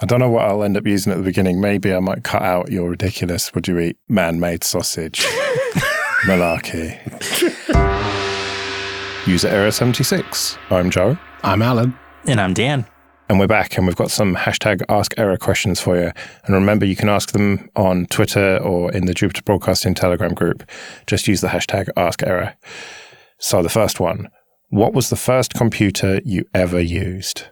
I don't know what I'll end up using at the beginning. Maybe I might cut out your ridiculous, would you eat man-made sausage? Malarkey. User error 76. I'm Joe. I'm Alan. And I'm Dan. And we're back, and we've got some hashtag Ask Error questions for you. And remember, you can ask them on Twitter or in the Jupiter Broadcasting Telegram group. Just use the hashtag Ask Error. So the first one, what was the first computer you ever used?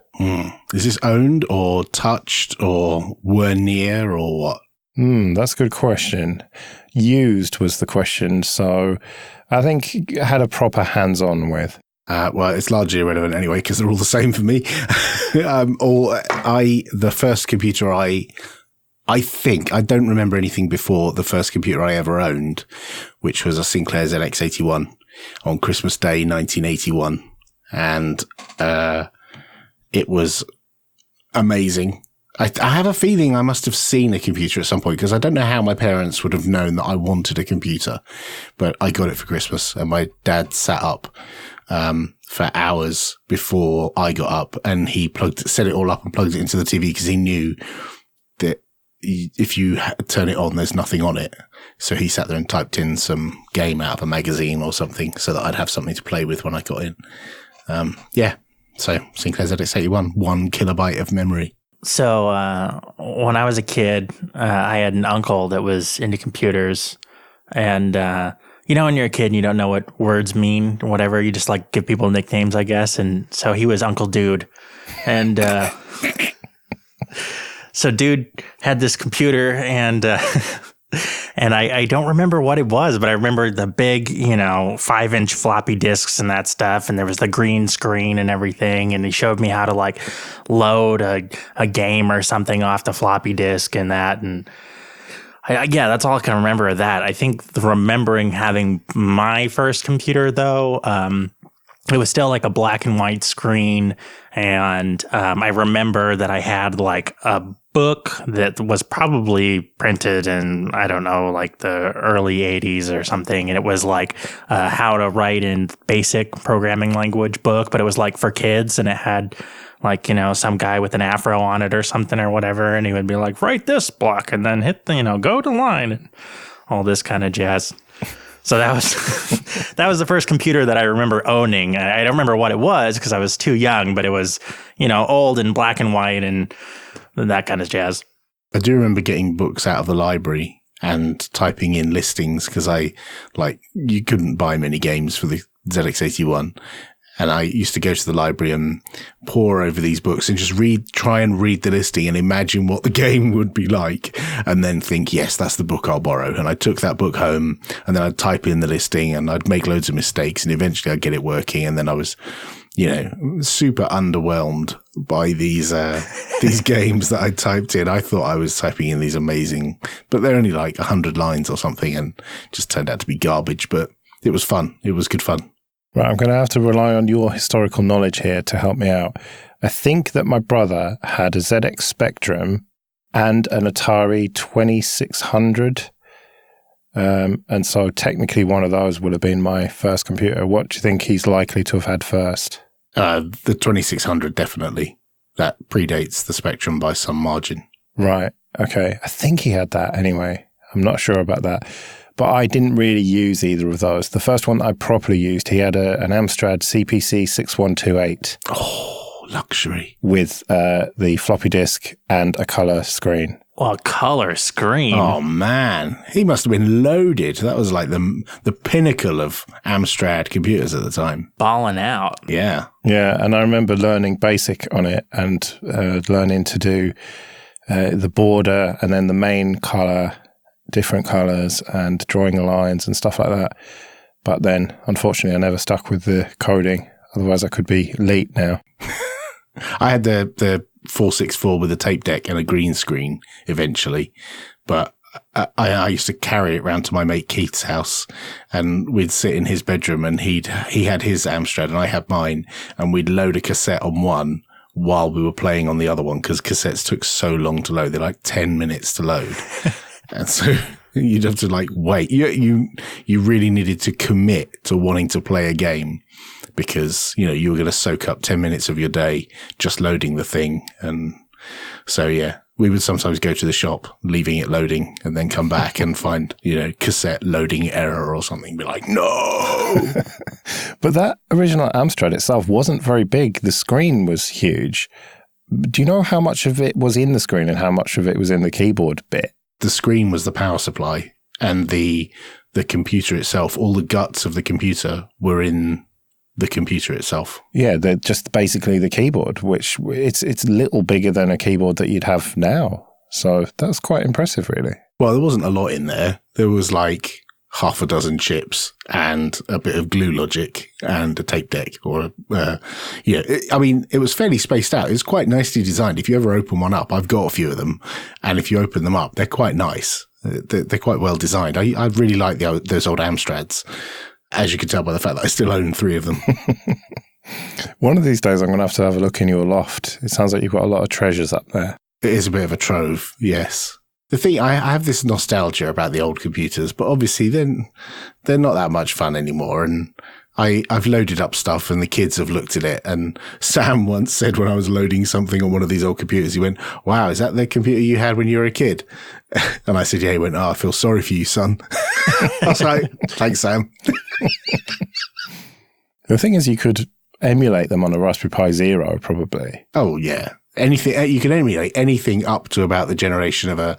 Is this owned or touched or were near or what? That's a good question. Used was the question, so I think had a proper hands-on with. Well, it's largely irrelevant anyway because they're all the same for me. The first computer I think, I don't remember anything before the first computer I ever owned, which was a Sinclair ZX81 on Christmas Day, 1981. And it was amazing. I have a feeling I must have seen a computer at some point because I don't know how my parents would have known that I wanted a computer, but I got it for Christmas and my dad sat up for hours before I got up, and he set it all up and plugged it into the TV because he knew that if you turn it on, there's nothing on it. So he sat there and typed in some game out of a magazine or something so that I'd have something to play with when I got in. So Sinclair ZX81, 1 kilobyte of memory. So when I was a kid, I had an uncle that was into computers, and you know, when you're a kid and you don't know what words mean or whatever, you just like give people nicknames, I guess. And so he was Uncle Dude. And so Dude had this computer, and I don't remember what it was, but I remember the big, 5-inch floppy disks and that stuff. And there was the green screen and everything. And he showed me how to like load a game or something off the floppy disk and that. And that's all I can remember of that. I think remembering having my first computer, though, it was still like a black and white screen. And I remember that I had like a book that was probably printed in, I don't know, like the early 80s or something. And it was like how to write in basic programming language book, but it was like for kids, and it had like, some guy with an afro on it or something or whatever. And he would be like, write this block and then hit go to line and all this kind of jazz. So that was the first computer that I remember owning. I don't remember what it was because I was too young, but it was, old and black and white and that kind of jazz. I do remember getting books out of the library and typing in listings because you couldn't buy many games for the ZX81. And I used to go to the library and pore over these books and just try and read the listing and imagine what the game would be like, and then think, yes, that's the book I'll borrow. And I took that book home, and then I'd type in the listing and I'd make loads of mistakes, and eventually I'd get it working. And then I was, super underwhelmed by these games that I typed in. I thought I was typing in these amazing, but they're only like 100 lines or something, and just turned out to be garbage, but it was fun. It was good fun. Right, I'm going to have to rely on your historical knowledge here to help me out. I think that my brother had a ZX Spectrum and an Atari 2600. And so technically one of those would have been my first computer. What do you think he's likely to have had first? The 2600, definitely. That predates the Spectrum by some margin. Right, okay. I think he had that anyway. I'm not sure about that. But I didn't really use either of those. The first one I properly used, he had an Amstrad CPC 6128. Oh, luxury. With the floppy disk and a color screen. Well, color screen. Oh, man. He must have been loaded. That was like the pinnacle of Amstrad computers at the time. Balling out. Yeah. Yeah, and I remember learning BASIC on it and learning to do the border and then the main color, different colors, and drawing lines and stuff like that. But then, unfortunately, I never stuck with the coding. Otherwise, I could be late now. I had the 464 with a tape deck and a green screen eventually, but I used to carry it round to my mate Keith's house, and we'd sit in his bedroom, and he had his Amstrad and I had mine, and we'd load a cassette on one while we were playing on the other one because cassettes took so long to load. They're like 10 minutes to load. And so you'd have to like wait. You really needed to commit to wanting to play a game because, you were going to soak up 10 minutes of your day just loading the thing. And So yeah, we would sometimes go to the shop, leaving it loading, and then come back and find, cassette loading error or something. Be like, no. But that original Amstrad itself wasn't very big. The screen was huge. Do you know how much of it was in the screen and how much of it was in the keyboard bit? The screen was the power supply, and the computer itself, all the guts of the computer were in the computer itself. Yeah, they're just basically the keyboard, which it's a little bigger than a keyboard that you'd have now. So that's quite impressive, really. Well, there wasn't a lot in there. There was like half a dozen chips and a bit of glue logic and a tape deck it was fairly spaced out. It was quite nicely designed. If you ever open one up, I've got a few of them, and if you open them up, they're quite nice. They're quite well designed. I really like those old Amstrads, as you can tell by the fact that I still own 3 of them. One of these days I'm going to have a look in your loft. It sounds like you've got a lot of treasures up there. It is a bit of a trove, yes. The thing, I have this nostalgia about the old computers, but obviously they're not that much fun anymore. And I've loaded up stuff and the kids have looked at it. And Sam once said when I was loading something on one of these old computers, he went, "Wow, is that the computer you had when you were a kid?" And I said, "Yeah." He went, "Oh, I feel sorry for you, son." I was like, "Thanks, Sam." The thing is, you could emulate them on a Raspberry Pi Zero, probably. Oh, yeah. Anything, you can emulate anything up to about the generation of a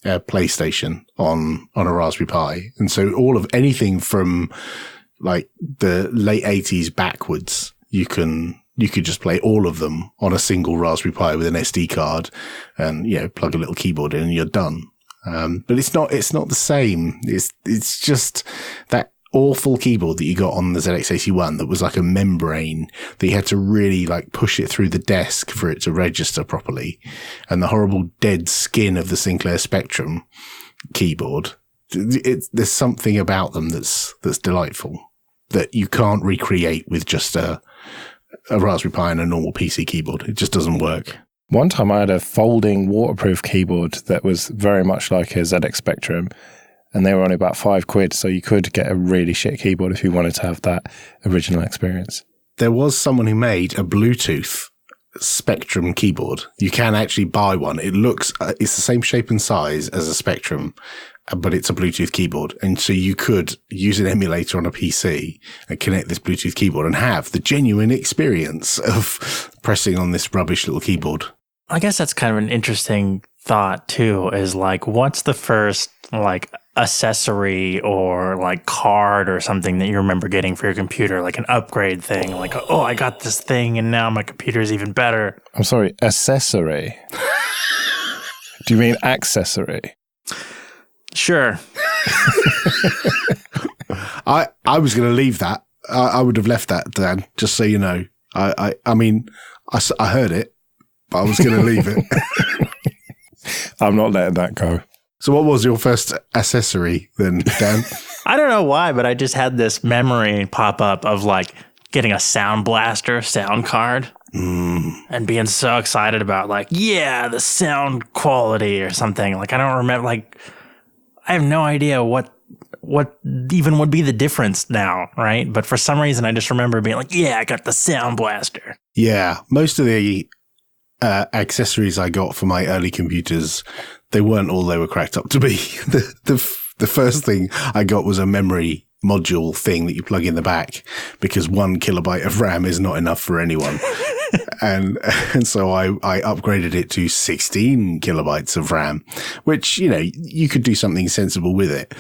PlayStation on a Raspberry Pi. And so anything from like the late 80s backwards, you could just play all of them on a single Raspberry Pi with an SD card and, plug a little keyboard in and you're done. But it's not the same. It's just that awful keyboard that you got on the ZX81 that was like a membrane that you had to really like push it through the desk for it to register properly. And the horrible dead skin of the Sinclair Spectrum keyboard. There's something about them that's delightful that you can't recreate with just a Raspberry Pi and a normal PC keyboard. It just doesn't work. One time I had a folding waterproof keyboard that was very much like a ZX Spectrum, and they were only about £5, so you could get a really shit keyboard if you wanted to have that original experience. There was someone who made a Bluetooth Spectrum keyboard. You can actually buy one. It's the same shape and size as a Spectrum, but it's a Bluetooth keyboard. And so you could use an emulator on a PC and connect this Bluetooth keyboard and have the genuine experience of pressing on this rubbish little keyboard. I guess that's kind of an interesting thought too, is like, what's the first like accessory or like card or something that you remember getting for your computer, like an upgrade thing, like, oh, I got this thing and now my computer is even better. I'm sorry, accessory? Do you mean accessory? I Sure. was going to leave that. I would have left that, Dan, just so you know. I mean, I heard it, but I was going to leave it. I'm not letting that go. So what was your first accessory then, Dan? I don't know why, but I just had this memory pop up of like getting a sound blaster sound card and being so excited about like, yeah, the sound quality or something. Like, I don't remember, like, I have no idea what even would be the difference now, right? But for some reason, I just remember being like, yeah, I got the sound blaster. Yeah, most of the accessories I got for my early computers, they weren't all they were cracked up to be. The first thing I got was a memory module thing that you plug in the back because 1 kilobyte of RAM is not enough for anyone. and so I upgraded it to 16 kilobytes of RAM, which, you could do something sensible with it.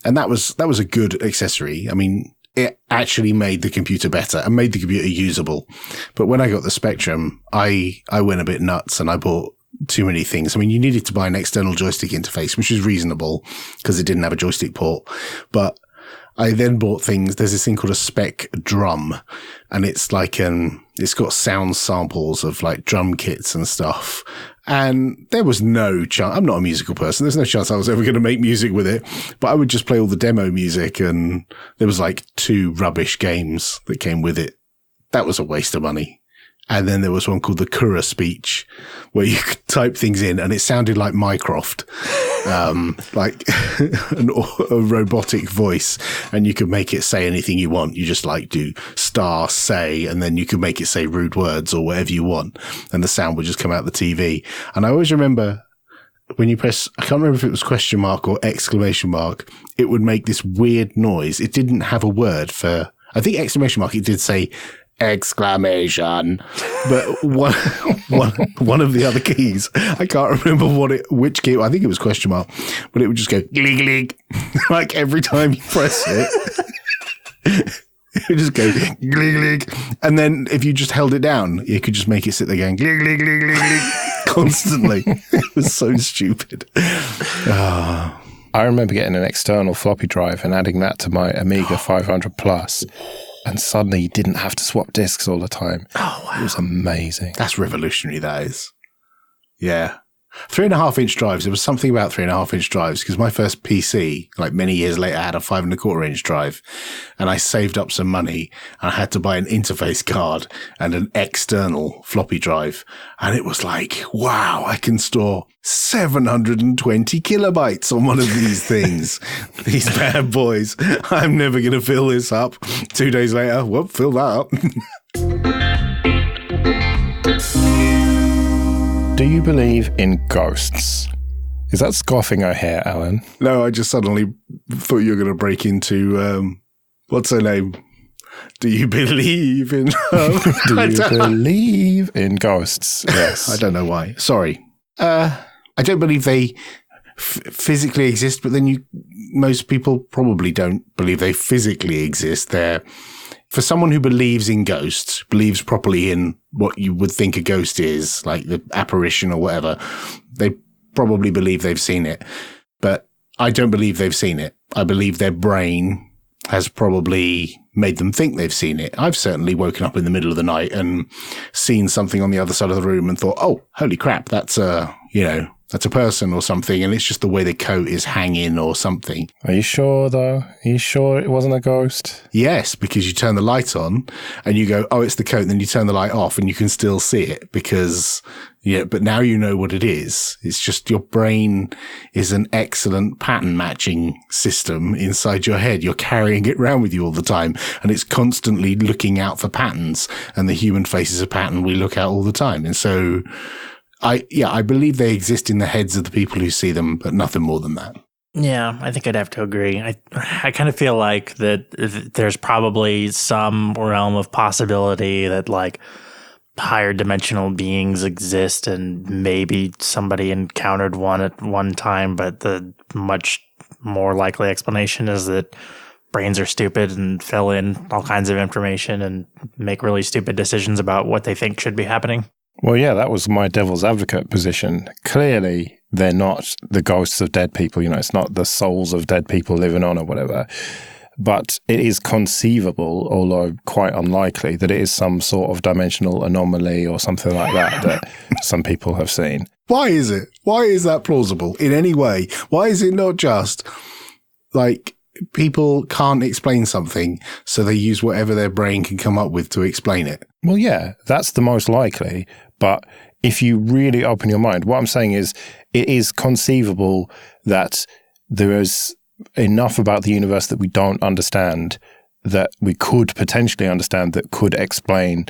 And that was a good accessory. I mean, it actually made the computer better and made the computer usable. But when I got the Spectrum, I went a bit nuts and I bought too many things. I mean, you needed to buy an external joystick interface, which was reasonable because it didn't have a joystick port. But I then bought things. There's this thing called a spec drum, and it's like it's got sound samples of like drum kits and stuff. And there was no chance. I'm not a musical person. There's no chance I was ever going to make music with it. But I would just play all the demo music, and there was like 2 rubbish games that came with it. That was a waste of money. And then there was one called the Kura speech, where you could type things in and it sounded like Mycroft, like a robotic voice, and you could make it say anything you want. You just like do say, and then you could make it say rude words or whatever you want, and the sound would just come out the TV. And I always remember when you press, I can't remember if it was question mark or exclamation mark, it would make this weird noise. It didn't have a word for, I think exclamation mark, it did say exclamation, but one of the other keys, I can't remember which key, I think it was question mark, but it would just go glig glig, like every time you press it. It would just go glig glig, and then if you just held it down, you could just make it sit there going glig glig glig glig glig constantly. It was so stupid. I remember getting an external floppy drive and adding that to my Amiga 500 Plus. And suddenly you didn't have to swap discs all the time. Oh, wow. It was amazing. That's revolutionary, that is. Yeah. 3.5-inch drives. There was something about 3.5-inch drives, because my first PC, like many years later, had a 5.25-inch drive, and I saved up some money and I had to buy an interface card and an external floppy drive. And it was like, wow, I can store 720 kilobytes on one of these things. These bad boys. I'm never going to fill this up. 2 days later, well, fill that up. Do you believe in ghosts? Is that scoffing I hear, Alan? No, I just suddenly thought you were going to break into, what's her name? Do you believe in... Do you believe in ghosts? Yes. I don't know why. Sorry. I don't believe they physically exist, but then most people probably don't believe they physically exist. For someone who believes in ghosts, believes properly in what you would think a ghost is, like the apparition or whatever, they probably believe they've seen it. But I don't believe they've seen it. I believe their brain has probably made them think they've seen it. I've certainly woken up in the middle of the night and seen something on the other side of the room and thought, oh, holy crap, that's a person or something, and it's just the way the coat is hanging or something. Are you sure, though? Are you sure it wasn't a ghost? Yes, because you turn the light on and you go, oh, it's the coat, and then you turn the light off and you can still see it because, but now you know what it is. It's just your brain is an excellent pattern matching system inside your head. You're carrying it around with you all the time, and it's constantly looking out for patterns, and the human face is a pattern we look at all the time. And so I believe they exist in the heads of the people who see them, but nothing more than that. Yeah, I think I'd have to agree. I kind of feel like that there's probably some realm of possibility that like higher dimensional beings exist, and maybe somebody encountered one at one time, but the much more likely explanation is that brains are stupid and fill in all kinds of information and make really stupid decisions about what they think should be happening. Well, yeah, that was my devil's advocate position. Clearly, they're not the ghosts of dead people. It's not the souls of dead people living on or whatever. But it is conceivable, although quite unlikely, that it is some sort of dimensional anomaly or something like that some people have seen. Why is it? Why is that plausible in any way? Why is it not just like people can't explain something, so they use whatever their brain can come up with to explain it? Well, yeah, that's the most likely. But if you really open your mind, what I'm saying is it is conceivable that there is enough about the universe that we don't understand that we could potentially understand that could explain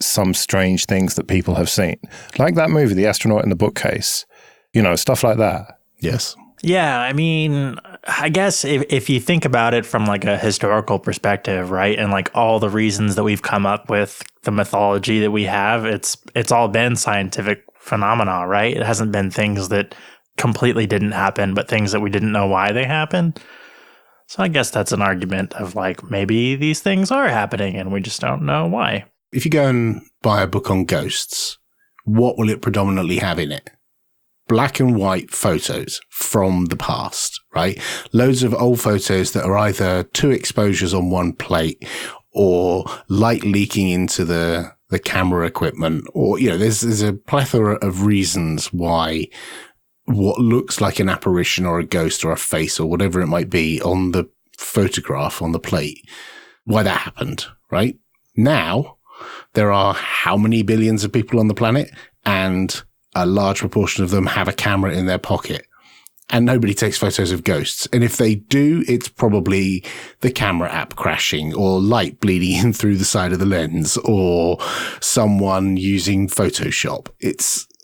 some strange things that people have seen. Like that movie, The Astronaut in the Bookcase, stuff like that. Yes. Yeah, I mean, I guess if you think about it from like a historical perspective, right, and like all the reasons that we've come up with the mythology that we have, it's all been scientific phenomena, right? It hasn't been things that completely didn't happen, but things that we didn't know why they happened. So I guess that's an argument of like maybe these things are happening and we just don't know why. If you go and buy a book on ghosts, what will it predominantly have in it? Black and white photos from the past, right? Loads of old photos that are either two exposures on one plate or light leaking into the camera equipment, or, there's a plethora of reasons why what looks like an apparition or a ghost or a face or whatever it might be on the photograph on the plate, why that happened, right? Now, there are how many billions of people on the planet, and a large proportion of them have a camera in their pocket. And nobody takes photos of ghosts. And if they do, it's probably the camera app crashing, or light bleeding in through the side of the lens, or someone using Photoshop.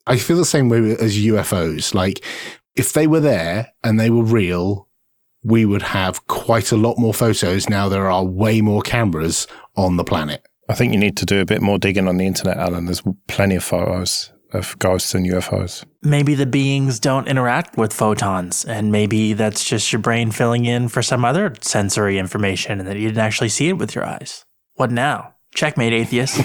I feel the same way as UFOs. Like, if they were there and they were real, we would have quite a lot more photos. Now there are way more cameras on the planet. I think you need to do a bit more digging on the internet, Alan. There's plenty of photos of ghosts and UFOs. Maybe the beings don't interact with photons, and maybe that's just your brain filling in for some other sensory information and that you didn't actually see it with your eyes. What now? Checkmate, atheist.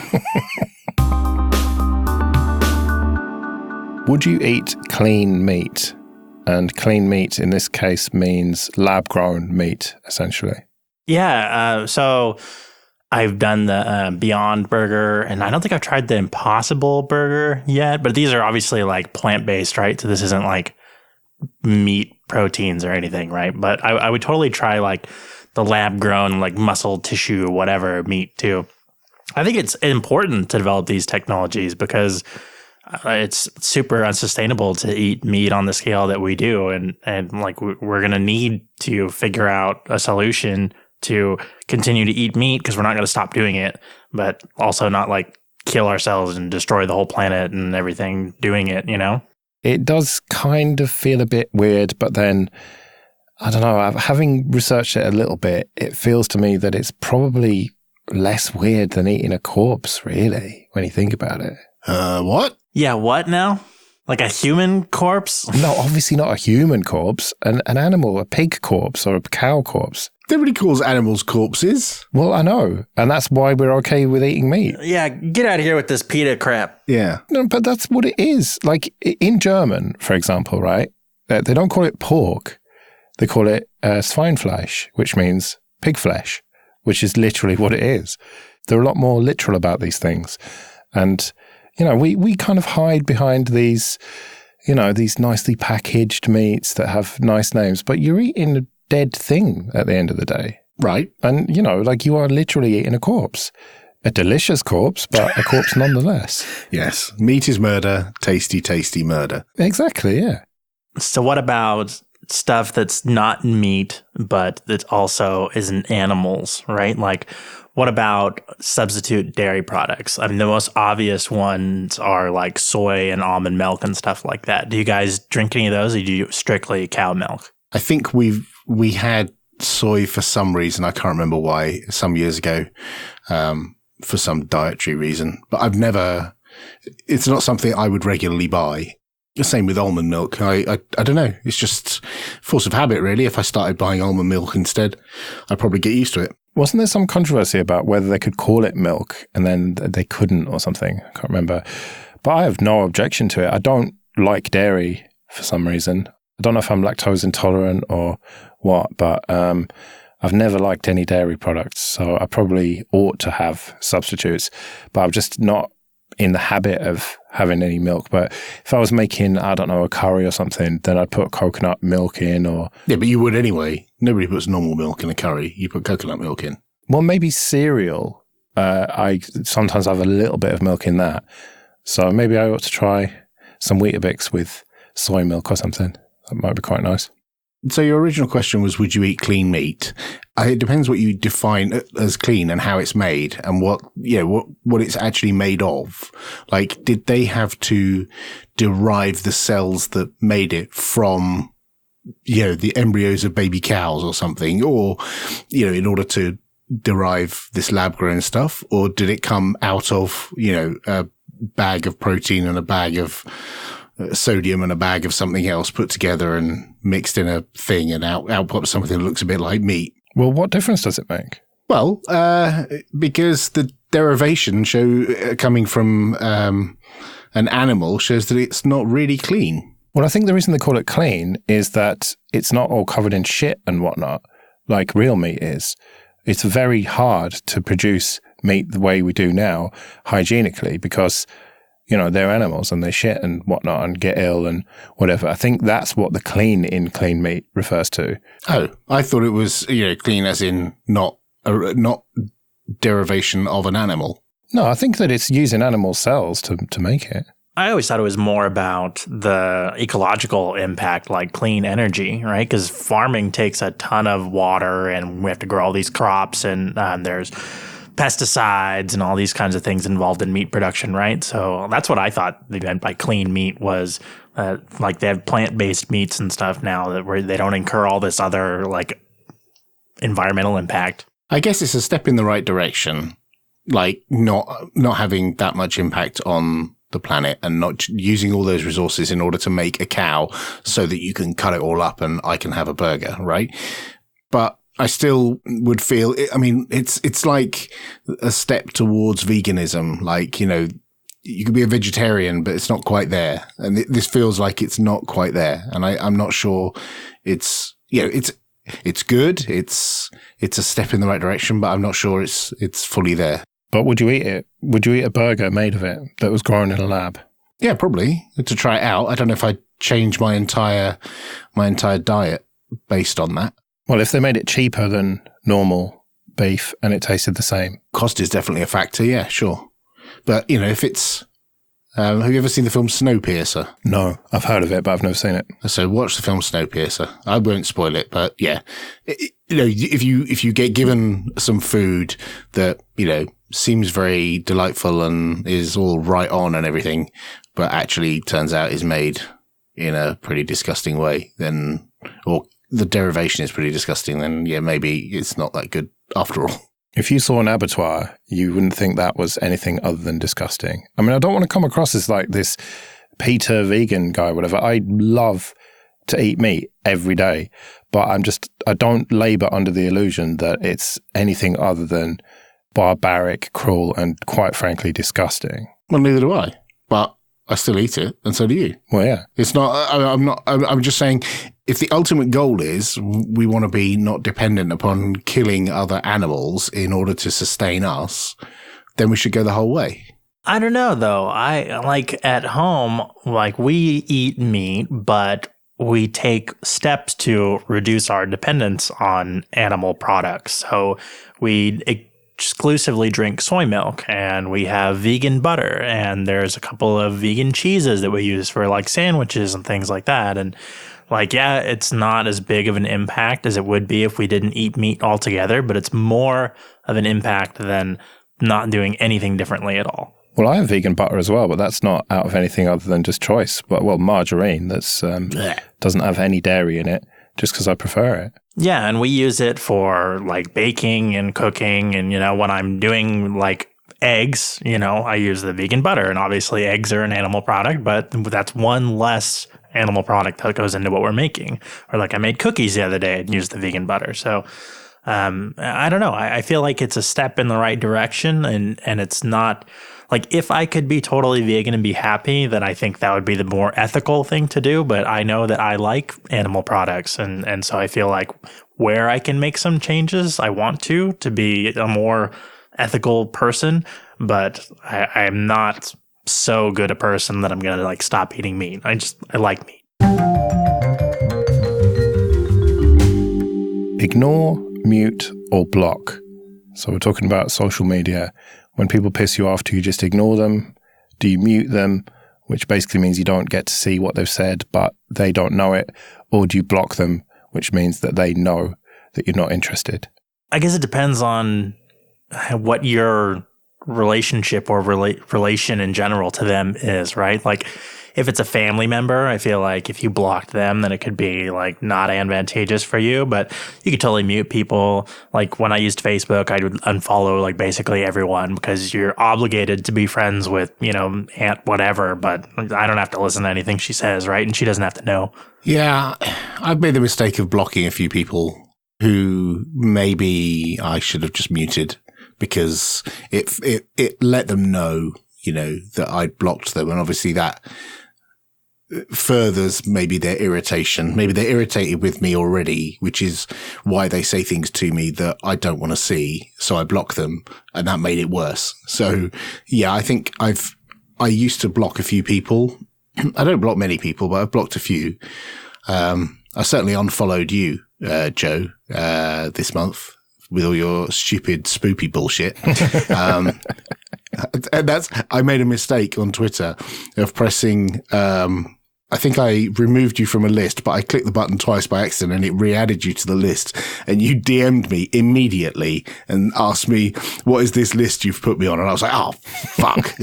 Would you eat clean meat? And clean meat in this case means lab-grown meat, essentially. Yeah, so I've done the Beyond Burger, and I don't think I've tried the Impossible Burger yet, but these are obviously like plant-based, right? So this isn't like meat proteins or anything, right? But I would totally try like the lab-grown, like muscle tissue, whatever meat too. I think it's important to develop these technologies because it's super unsustainable to eat meat on the scale that we do. And like we're going to need to figure out a solution to continue to eat meat because we're not going to stop doing it, but also not like kill ourselves and destroy the whole planet and everything doing it, you know? It does kind of feel a bit weird, but then, I don't know, having researched it a little bit, it feels to me that it's probably less weird than eating a corpse, really, when you think about it. What? Yeah, what now? Like a human corpse? No, obviously not a human corpse, an animal, a pig corpse or a cow corpse. Nobody calls animals corpses. Well, I know, and that's why we're okay with eating meat. Yeah, get out of here with this PETA crap. Yeah. No, but that's what it is. Like in German, for example, right? They don't call it pork. They call it Schweinfleisch, which means pig flesh, which is literally what it is. They're a lot more literal about these things. And, you know, we kind of hide behind these, you know, these nicely packaged meats that have nice names, but you're eating a dead thing at the end of the day. Right. And, you know, like you are literally eating a corpse. A delicious corpse, but a corpse nonetheless. Yes. Meat is murder. Tasty, tasty murder. Exactly, yeah. So what about stuff that's not meat, but that also isn't animals, right? Like, what about substitute dairy products? I mean, the most obvious ones are like soy and almond milk and stuff like that. Do you guys drink any of those, or do you strictly cow milk? I think we had soy for some reason. I can't remember why, some years ago, for some dietary reason. But it's not something I would regularly buy. The same with almond milk. I don't know. It's just force of habit, really. If I started buying almond milk instead, I'd probably get used to it. Wasn't there some controversy about whether they could call it milk and then they couldn't or something? I can't remember. But I have no objection to it. I don't like dairy for some reason. I don't know if I'm lactose intolerant or what, but I've never liked any dairy products, so I probably ought to have substitutes. But I'm just not in the habit of having any milk. But if I was making, I don't know, a curry or something, then I'd put coconut milk in or... Yeah, but you would anyway. Nobody puts normal milk in a curry. You put coconut milk in. Well, maybe cereal. I sometimes have a little bit of milk in that. So maybe I ought to try some Weetabix with soy milk or something. That might be quite nice. So your original question was, would you eat clean meat? It depends what you define as clean and how it's made and what it's actually made of. Like, did they have to derive the cells that made it from, the embryos of baby cows or something, or, in order to derive this lab grown stuff? Or did it come out of, a bag of protein and a bag of sodium and a bag of something else put together and mixed in a thing and out pops something that looks a bit like meat? Well, what difference does it make? Well, because the derivation coming from an animal shows that it's not really clean. Well, I think the reason they call it clean is that it's not all covered in shit and whatnot, like real meat is. It's very hard to produce meat the way we do now, hygienically, because they're animals and they shit and whatnot and get ill and whatever. I think that's what the clean meat refers to. Oh, I thought it was, clean as in not derivation of an animal. No, I think that it's using animal cells to make it. I always thought it was more about the ecological impact, like clean energy, right? Because farming takes a ton of water and we have to grow all these crops and there's pesticides and all these kinds of things involved in meat production, right? So that's what I thought they meant by clean meat was like they have plant-based meats and stuff now that where they don't incur all this other like environmental impact. I guess it's a step in the right direction, like not having that much impact on the planet and not using all those resources in order to make a cow so that you can cut it all up and I can have a burger, right? But I still would feel, I mean, it's like a step towards veganism. Like, you know, you could be a vegetarian, but it's not quite there. And this feels like it's not quite there. And I'm not sure it's, you know, it's good. It's a step in the right direction, but I'm not sure it's fully there. But would you eat it? Would you eat a burger made of it that was grown in a lab? Yeah, probably to try it out. I don't know if I'd change my entire diet based on that. Well, if they made it cheaper than normal beef and it tasted the same. Cost is definitely a factor. Yeah, sure. But you know, if it's, have you ever seen the film Snowpiercer? No, I've heard of it, but I've never seen it. So watch the film Snowpiercer. I won't spoil it, but yeah, you know, if you get given some food that, you know, seems very delightful and is all right on and everything, but actually turns out is made in a pretty disgusting way, then, or the derivation is pretty disgusting, then yeah, maybe it's not that good after all. If you saw an abattoir, you wouldn't think that was anything other than disgusting. I mean, I don't want to come across as like this Peter vegan guy, whatever. I love to eat meat every day, but I don't labor under the illusion that it's anything other than barbaric, cruel, and quite frankly, disgusting. Well, neither do I, but I still eat it, and so do you. Well, yeah. It's not, I'm just saying, if the ultimate goal is we want to be not dependent upon killing other animals in order to sustain us, then we should go the whole way. I don't know, though. I like at home, like we eat meat, but we take steps to reduce our dependence on animal products. So we exclusively drink soy milk and we have vegan butter and there's a couple of vegan cheeses that we use for like sandwiches and things like that. And like, yeah, it's not as big of an impact as it would be if we didn't eat meat altogether, but it's more of an impact than not doing anything differently at all. Well, I have vegan butter as well, but that's not out of anything other than just choice. But well, margarine that's doesn't have any dairy in it, just because I prefer it. Yeah, and we use it for like baking and cooking, and you know, when I'm doing like eggs, you know, I use the vegan butter, and obviously eggs are an animal product, but that's one less animal product that goes into what we're making. Or like I made cookies the other day and used the vegan butter. So I don't know. I feel like it's a step in the right direction, and it's not. Like, if I could be totally vegan and be happy, then I think that would be the more ethical thing to do. But I know that I like animal products. And so I feel like where I can make some changes, I want to be a more ethical person. But I'm not so good a person that I'm going to, like, stop eating meat. I like meat. Ignore, mute, or block. So we're talking about social media. When people piss you off, do you just ignore them? Do you mute them, which basically means you don't get to see what they've said, but they don't know it? Or do you block them, which means that they know that you're not interested? I guess it depends on what your relationship or relation in general to them is, right? Like, if it's a family member, I feel like if you blocked them, then it could be like not advantageous for you, but you could totally mute people. Like when I used Facebook, I would unfollow like basically everyone because you're obligated to be friends with, you know, Aunt whatever, but I don't have to listen to anything she says, right? And she doesn't have to know. Yeah, I've made the mistake of blocking a few people who maybe I should have just muted because it let them know, you know, that I'd blocked them. And obviously that furthers maybe their irritation. Maybe they're irritated with me already, which is why they say things to me that I don't want to see. So I block them, and that made it worse. So yeah, I think I used to block a few people. I don't block many people, but I've blocked a few. I certainly unfollowed you, Joe, this month with all your stupid spoopy bullshit. And I made a mistake on Twitter of pressing, I think I removed you from a list, but I clicked the button twice by accident and it re-added you to the list. And you DM'd me immediately and asked me, what is this list you've put me on? And I was like, oh, fuck.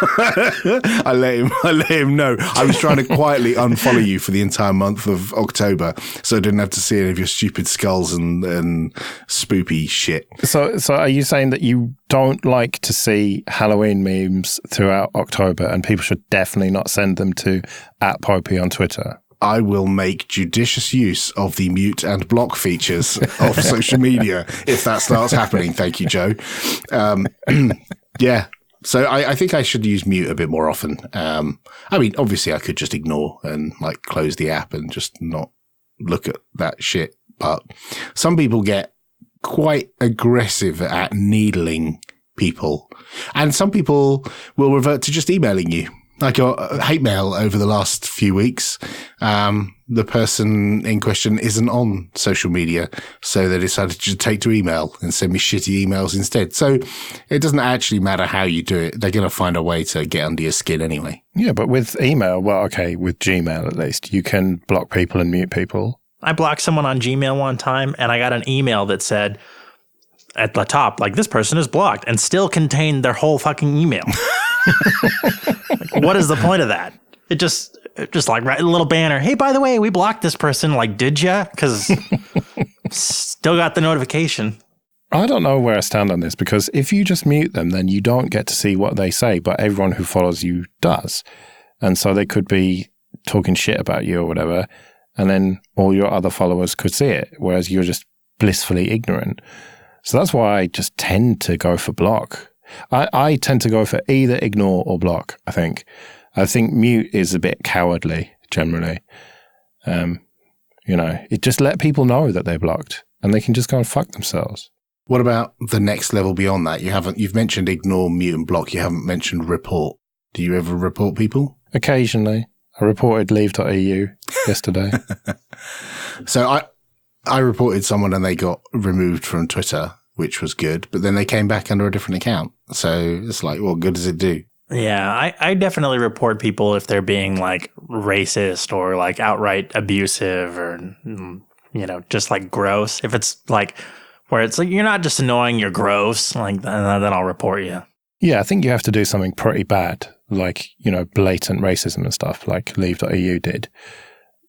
I let him know. I was trying to quietly unfollow you for the entire month of October, so I didn't have to see any of your stupid skulls and spoopy shit. So are you saying that you don't like to see Halloween memes throughout October, and people should definitely not send them to @Popey on Twitter? I will make judicious use of the mute and block features of social media if that starts happening. Thank you, Joe. Yeah. So I think I should use mute a bit more often. I mean, obviously I could just ignore and like close the app and just not look at that shit. But some people get quite aggressive at needling people. And some people will revert to just emailing you. I got hate mail over the last few weeks. The person in question isn't on social media, so they decided to take to email and send me shitty emails instead. So it doesn't actually matter how you do it. They're going to find a way to get under your skin anyway. Yeah, but with email, well, okay, with Gmail at least, you can block people and mute people. I blocked someone on Gmail one time, and I got an email that said at the top, like, this person is blocked, and still contained their whole fucking email. Like, what is the point of that? It just like write a little banner. Hey, by the way, we blocked this person. Like, did ya? Because still got the notification. I don't know where I stand on this, because if you just mute them, then you don't get to see what they say, but everyone who follows you does. And so they could be talking shit about you or whatever, and then all your other followers could see it, whereas you're just blissfully ignorant. So that's why I just tend to go for block. I tend to go for either ignore or block, I think. I think mute is a bit cowardly, generally. It just let people know that they're blocked, and they can just go and fuck themselves. What about the next level beyond that? You've mentioned ignore, mute, and block. You haven't mentioned report. Do you ever report people? Occasionally. I reported leave.eu yesterday. So I reported someone and they got removed from Twitter, which was good, but then they came back under a different account. So it's like, what good does it do? Yeah, I definitely report people if they're being like racist or like outright abusive or, just like gross. If it's like where it's like, you're not just annoying, you're gross, like then I'll report you. Yeah, I think you have to do something pretty bad, like, blatant racism and stuff like leave.eu did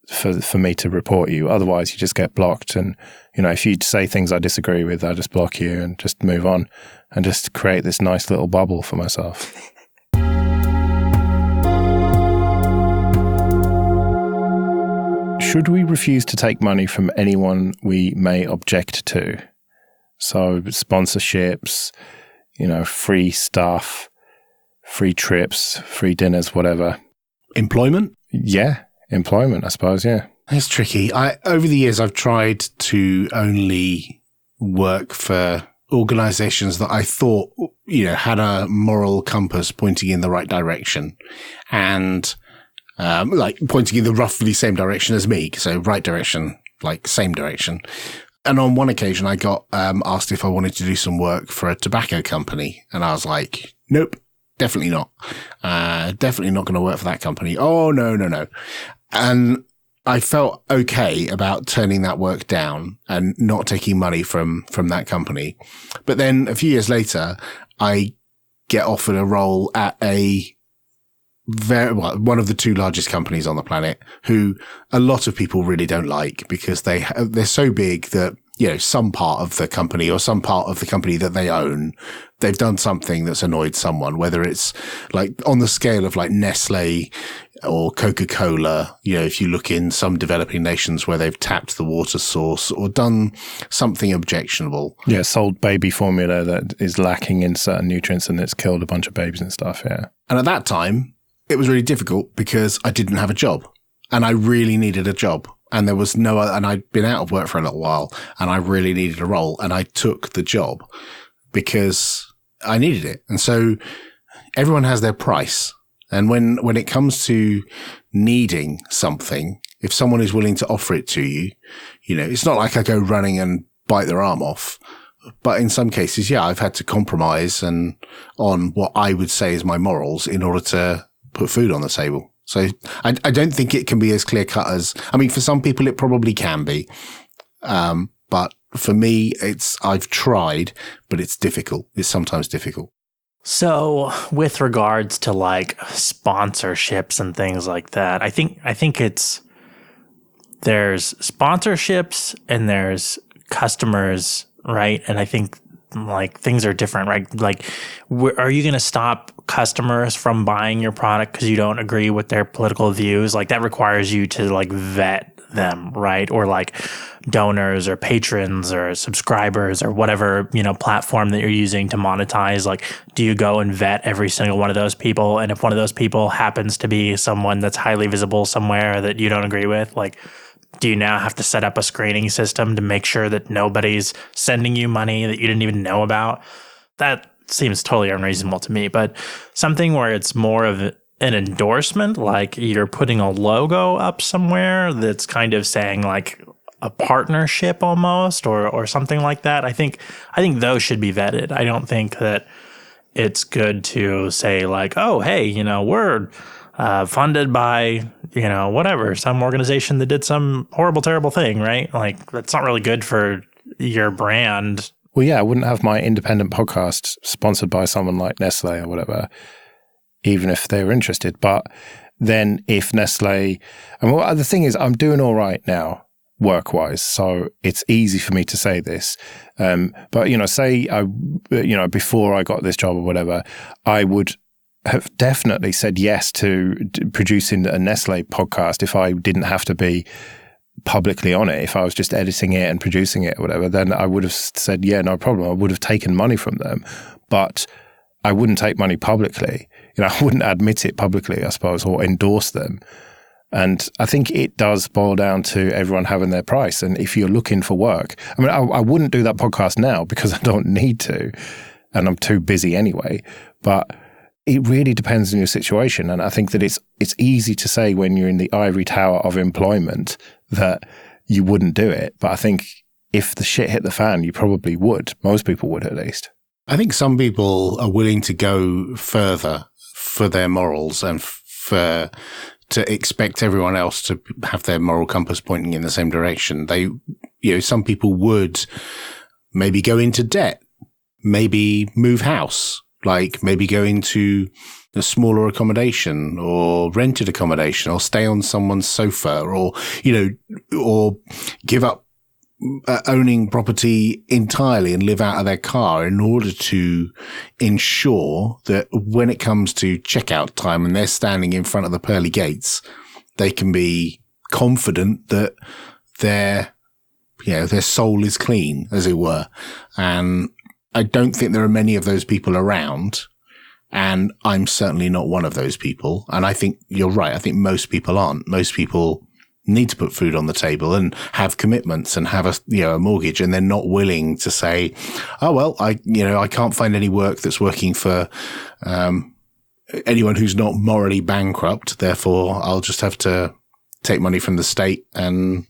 for me to report you. Otherwise, you just get blocked. And, if you say things I disagree with, I just block you and just move on and just create this nice little bubble for myself. Should we refuse to take money from anyone we may object to? So sponsorships, free stuff, free trips, free dinners, whatever. Employment? Yeah, employment, I suppose, yeah. It's tricky. Over the years, I've tried to only work for organizations that I thought, had a moral compass pointing in the right direction and pointing in the roughly same direction as me. So right direction, like same direction. And on one occasion, I got asked if I wanted to do some work for a tobacco company. And I was like, nope, definitely not. Definitely not going to work for that company. Oh, no. And I felt okay about turning that work down and not taking money from that company. But then a few years later, I get offered a role at one of the two largest companies on the planet, who a lot of people really don't like because they're so big that, some part of the company or some part of the company that they own, they've done something that's annoyed someone, whether it's like on the scale of like Nestle or Coca-Cola, if you look in some developing nations where they've tapped the water source or done something objectionable. Yeah, sold baby formula that is lacking in certain nutrients and it's killed a bunch of babies and stuff, yeah. And at that time, it was really difficult because I didn't have a job and I really needed a job. And there was and I'd been out of work for a little while and I really needed a role, and I took the job because I needed it. And so everyone has their price. And when it comes to needing something, if someone is willing to offer it to you, it's not like I go running and bite their arm off. But in some cases, yeah, I've had to compromise and on what I would say is my morals in order to put food on the table. So I don't think it can be as clear cut as, I mean, for some people it probably can be. But for me, I've tried, but it's difficult. It's sometimes difficult. So with regards to like sponsorships and things like that, I think there's sponsorships and there's customers, right? And I think like things are different, right? Like, are you going to stop customers from buying your product because you don't agree with their political views? Like that requires you to like vet them, right? Or like donors or patrons or subscribers or whatever, platform that you're using to monetize. Like, do you go and vet every single one of those people? And if one of those people happens to be someone that's highly visible somewhere that you don't agree with, like, do you now have to set up a screening system to make sure that nobody's sending you money that you didn't even know about? That seems totally unreasonable to me. But something where it's more of an endorsement, like you're putting a logo up somewhere that's kind of saying like a partnership almost or something like that. I think those should be vetted. I don't think that it's good to say like, oh, hey, we're funded by, whatever, some organization that did some horrible, terrible thing, right? Like that's not really good for your brand. Well, yeah, I wouldn't have my independent podcast sponsored by someone like Nestle or whatever, even if they were interested. But then if Nestle, and the thing is, I'm doing all right now work-wise, so it's easy for me to say this. But, say, before I got this job or whatever, I would have definitely said yes to producing a Nestle podcast if I didn't have to be publicly on it. If I was just editing it and producing it or whatever, then I would have said, yeah, no problem. I would have taken money from them, but I wouldn't take money publicly. I wouldn't admit it publicly, I suppose, or endorse them. And I think it does boil down to everyone having their price. And if you're looking for work, I wouldn't do that podcast now because I don't need to, and I'm too busy anyway. But it really depends on your situation. And I think that it's easy to say when you're in the ivory tower of employment that you wouldn't do it. But I think if the shit hit the fan, you probably would. Most people would, at least. I think some people are willing to go further for their morals and to expect everyone else to have their moral compass pointing in the same direction. Some people would maybe go into debt, maybe move house, like maybe go into a smaller accommodation or rented accommodation or stay on someone's sofa or give up owning property entirely and live out of their car in order to ensure that when it comes to checkout time and they're standing in front of the pearly gates, they can be confident that their soul is clean, as it were. And I don't think there are many of those people around, and I'm certainly not one of those people. And I think you're right. I think most people aren't. Most people need to put food on the table and have commitments and have a mortgage, and they're not willing to say, oh, well, I can't find any work that's working for, anyone who's not morally bankrupt. Therefore, I'll just have to take money from the state and,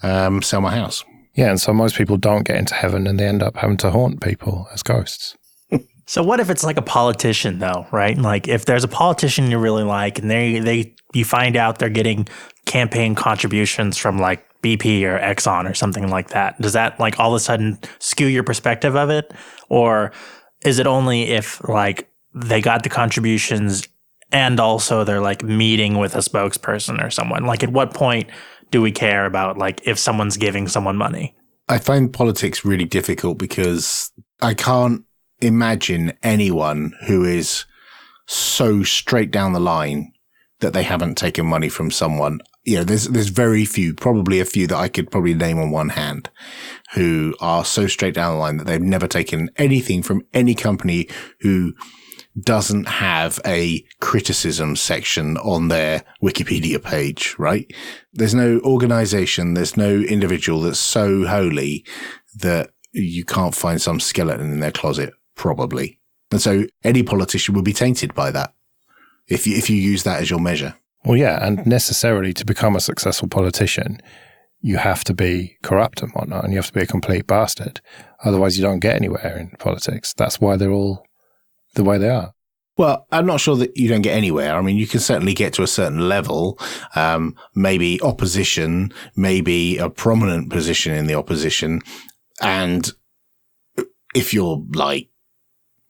sell my house. Yeah. And so most people don't get into heaven and they end up having to haunt people as ghosts. So what if it's like a politician though, right? Like if there's a politician you really like and you find out they're getting campaign contributions from like BP or Exxon or something like that, does that like all of a sudden skew your perspective of it? Or is it only if like they got the contributions and also they're like meeting with a spokesperson or someone? Like at what point do we care about like if someone's giving someone money? I find politics really difficult because I can't imagine anyone who is so straight down the line that they haven't taken money from someone. There's very few, probably a few that I could probably name on one hand, who are so straight down the line that they've never taken anything from any company who doesn't have a criticism section on their Wikipedia page, right? There's no organization, there's no individual that's so holy that you can't find some skeleton in their closet, probably. And so any politician would be tainted by that if you use that as your measure. Well, yeah, and necessarily to become a successful politician, you have to be corrupt and whatnot, and you have to be a complete bastard. Otherwise, you don't get anywhere in politics. That's why they're all the way they are. Well, I'm not sure that you don't get anywhere. I mean, you can certainly get to a certain level, maybe opposition, maybe a prominent position in the opposition. And if you're like,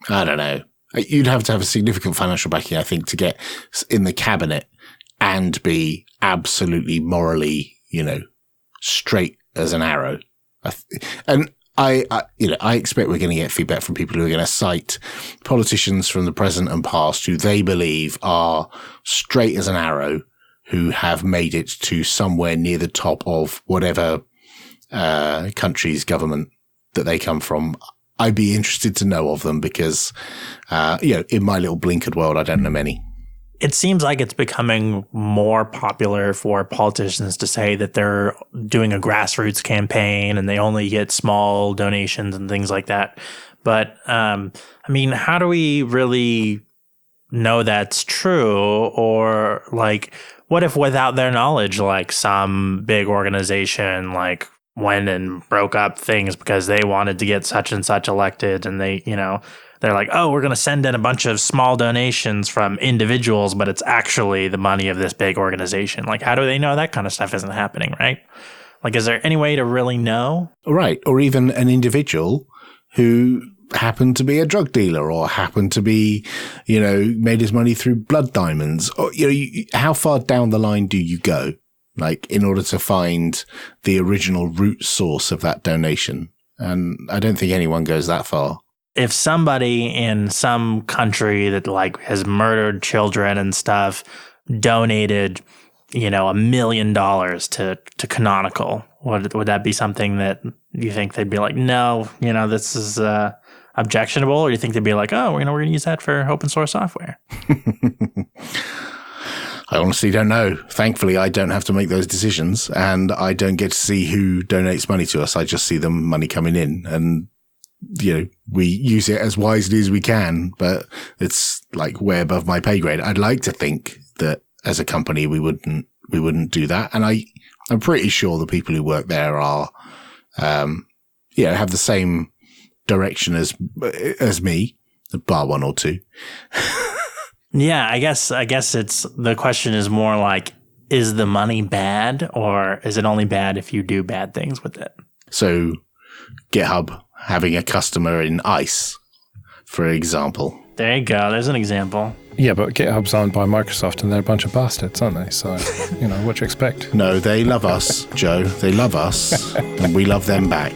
I don't know, you'd have to have a significant financial backing, I think, to get in the cabinet and be absolutely morally, straight as an arrow. And I expect we're going to get feedback from people who are going to cite politicians from the present and past who they believe are straight as an arrow, who have made it to somewhere near the top of whatever country's government that they come from. I'd be interested to know of them because, in my little blinkered world, I don't know many. It seems like it's becoming more popular for politicians to say that they're doing a grassroots campaign and they only get small donations and things like that. But, how do we really know that's true? Or what if without their knowledge, some big organization, went and broke up things because they wanted to get such and such elected and they, they're like, oh, we're going to send in a bunch of small donations from individuals, but it's actually the money of this big organization. How do they know that kind of stuff isn't happening, right? Is there any way to really know? Right. Or even an individual who happened to be a drug dealer or happened to be, made his money through blood diamonds. Or, how far down the line do you go, in order to find the original root source of that donation? And I don't think anyone goes that far. If somebody in some country that has murdered children and stuff donated, $1 million to Canonical, would that be something that you think they'd be like, no, this is objectionable? Or do you think they'd be like, oh, we're going to use that for open source software? I honestly don't know. Thankfully, I don't have to make those decisions and I don't get to see who donates money to us. I just see the money coming in and we use it as wisely as we can, but it's way above my pay grade. I'd like to think that as a company, we wouldn't do that. And I'm pretty sure the people who work there are, have the same direction as me, bar one or two. Yeah, I guess it's the question is more is the money bad or is it only bad if you do bad things with it? So GitHub having a customer in ICE, for example. There you go. There's an example. Yeah, but GitHub's owned by Microsoft and they're a bunch of bastards, aren't they? So, what do you expect? No, they love us, Joe. They love us and we love them back.